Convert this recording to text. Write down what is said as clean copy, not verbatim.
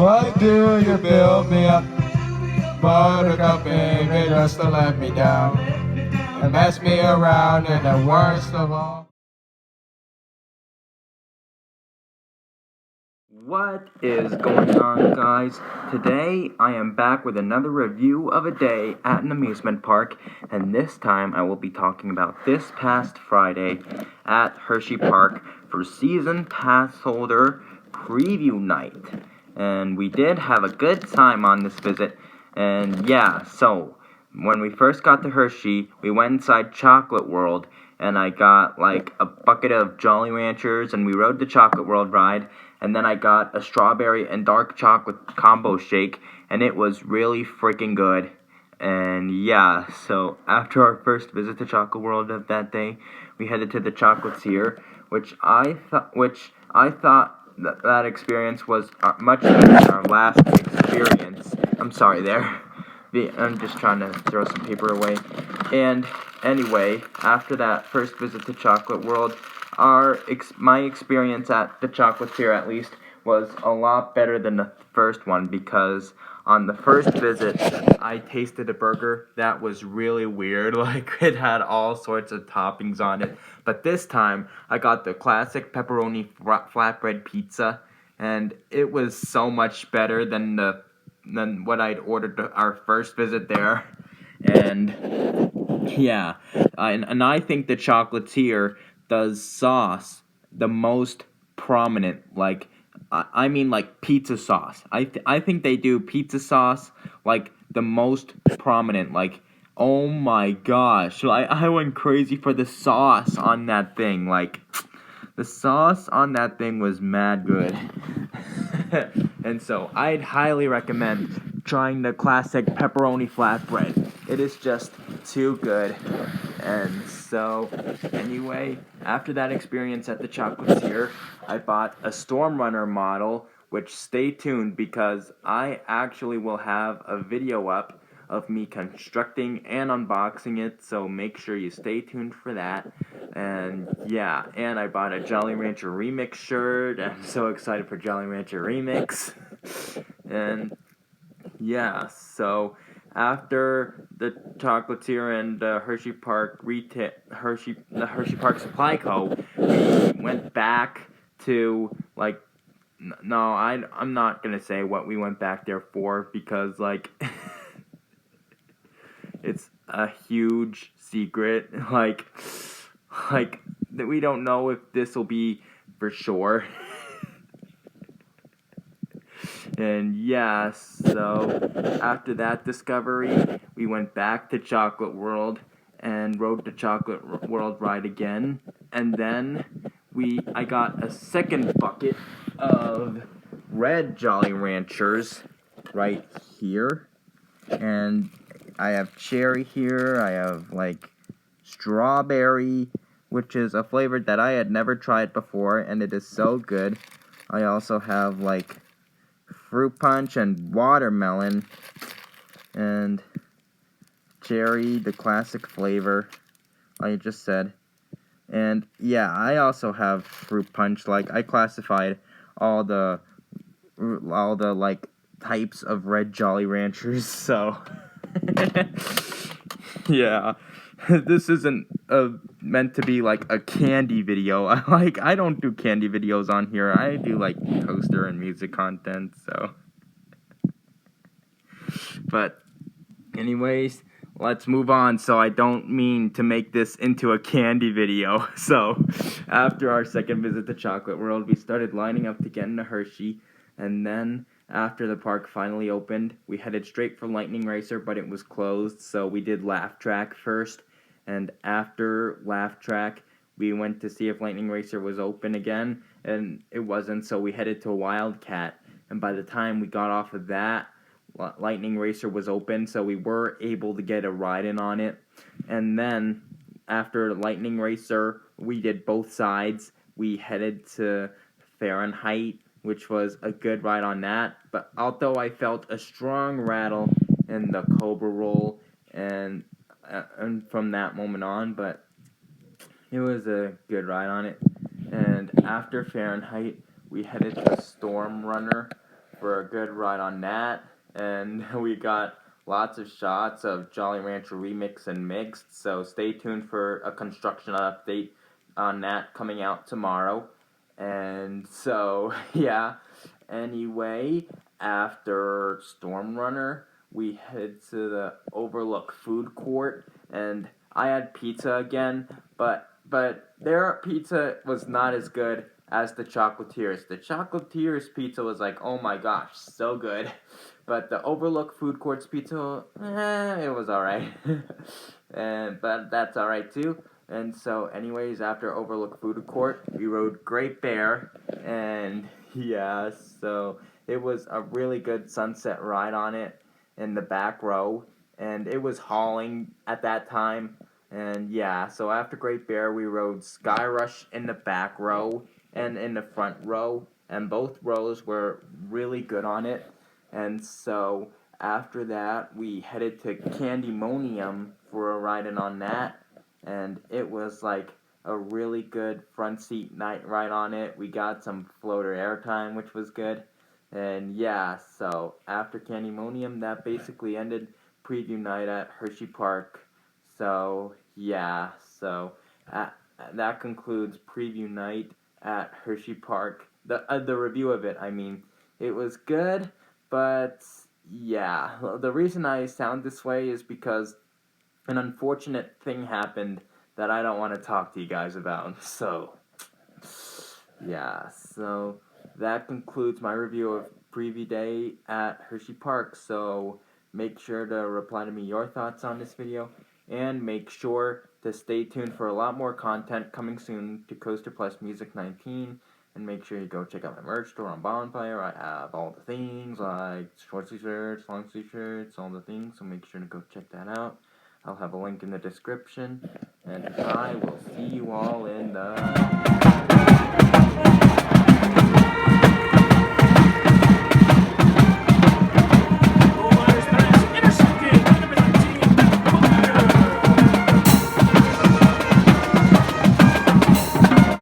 Why do you build me up? Buttercup, baby, just to let me down and mess me around, and the worst of all. What is going on, guys? Today I am back with another review of a day at an amusement park, and this time I will be talking about this past Friday at Hersheypark for season pass holder preview night. And we did have a good time on this visit, and yeah, so when we first got to Hershey, we went inside Chocolate World, and I got like a bucket of Jolly Ranchers, and we rode the Chocolate World ride, and then I got a strawberry and dark chocolate combo shake, and it was really freaking good. And yeah, so after our first visit to Chocolate World of that day, we headed to the Chocolatier, which I thought that experience was much better than our last experience. I'm sorry there. I'm just trying to throw some paper away. And anyway, after that first visit to Chocolate World, my experience at the Chocolatier, at least, was a lot better than the first one, because on the first visit, I tasted a burger that was really weird. Like, it had all sorts of toppings on it. But this time, I got the classic pepperoni flatbread pizza, and it was so much better than what I'd ordered our first visit there. And yeah, and I think the Chocolatier does sauce the most prominent. Like, I mean, like pizza sauce. I think they do pizza sauce like the most prominent. Like, oh my gosh, I went crazy for the sauce on that thing. Like, the sauce on that thing was mad good. And so I'd highly recommend trying the classic pepperoni flatbread. It is just too good. And so, anyway, after that experience at the Chocolatier, I bought a Storm Runner model, which, stay tuned, because I actually will have a video up of me constructing and unboxing it, so make sure you stay tuned for that. And yeah, and I bought a Jolly Rancher Remix shirt. I'm so excited for Jolly Rancher Remix. And yeah, so after the Chocolatier and Hersheypark the Hersheypark Supply Co., we went back to, like, no, I'm not gonna say what we went back there for, because, like, it's a huge secret. Like that we don't know if this will be for sure. And yeah, so after that discovery, we went back to Chocolate World and rode the Chocolate World ride again. And then I got a second bucket of red Jolly Ranchers right here. And I have cherry here. I have, like, strawberry, which is a flavor that I had never tried before, and it is so good. I also have, like, fruit punch and watermelon, and cherry, the classic flavor, like I just said. And yeah, I also have fruit punch. Like, I classified all the like types of red Jolly Ranchers, so yeah. This isn't meant to be like a candy video. I don't do candy videos on here. I do like poster and music content, so. But anyways, let's move on, so I don't mean to make this into a candy video. So, after our second visit to Chocolate World, we started lining up to get into Hershey, and then after the park finally opened, we headed straight for Lightning Racer, but it was closed, so we did Laugh Track first. And after Laugh Track, we went to see if Lightning Racer was open again, and it wasn't, so we headed to Wildcat. And by the time we got off of that, Lightning Racer was open, so we were able to get a ride-in on it. And then, after Lightning Racer, we did both sides. We headed to Fahrenheit, which was a good ride on that. But although I felt a strong rattle in the Cobra Roll, and from that moment on, but it was a good ride on it. And after Fahrenheit, we headed to Storm Runner for a good ride on that, and we got lots of shots of Jolly Rancher Remix and Mixed, so stay tuned for a construction update on that coming out tomorrow. And so, yeah, anyway, after Storm Runner, we head to the Overlook Food Court, and I had pizza again, but their pizza was not as good as the Chocolatiers. The Chocolatiers pizza was like, oh my gosh, so good. But the Overlook Food Court's pizza, it was alright. But that's alright too. And so, anyways, after Overlook Food Court, we rode Great Bear, and yeah, so it was a really good sunset ride on it in the back row, and it was hauling at that time. And yeah, so after Great Bear, we rode Sky Rush in the back row and in the front row, and both rows were really good on it. And so after that, we headed to Candymonium for a ride in on that, and it was like a really good front seat night ride on it. We got some floater airtime, which was good. And yeah, so after Candymonium, that basically ended preview night at Hersheypark. So yeah, so that concludes preview night at Hersheypark. The review of it, I mean, it was good, but yeah, the reason I sound this way is because an unfortunate thing happened that I don't want to talk to you guys about. So yeah, so that concludes my review of preview day at Hersheypark. So make sure to reply to me your thoughts on this video, and make sure to stay tuned for a lot more content coming soon to Coaster Plus Music 19. And make sure you go check out my merch store on Bonfire. I have all the things like short sleeve shirts, long sleeve shirts, all the things. So make sure to go check that out. I'll have a link in the description. And I will see you all in the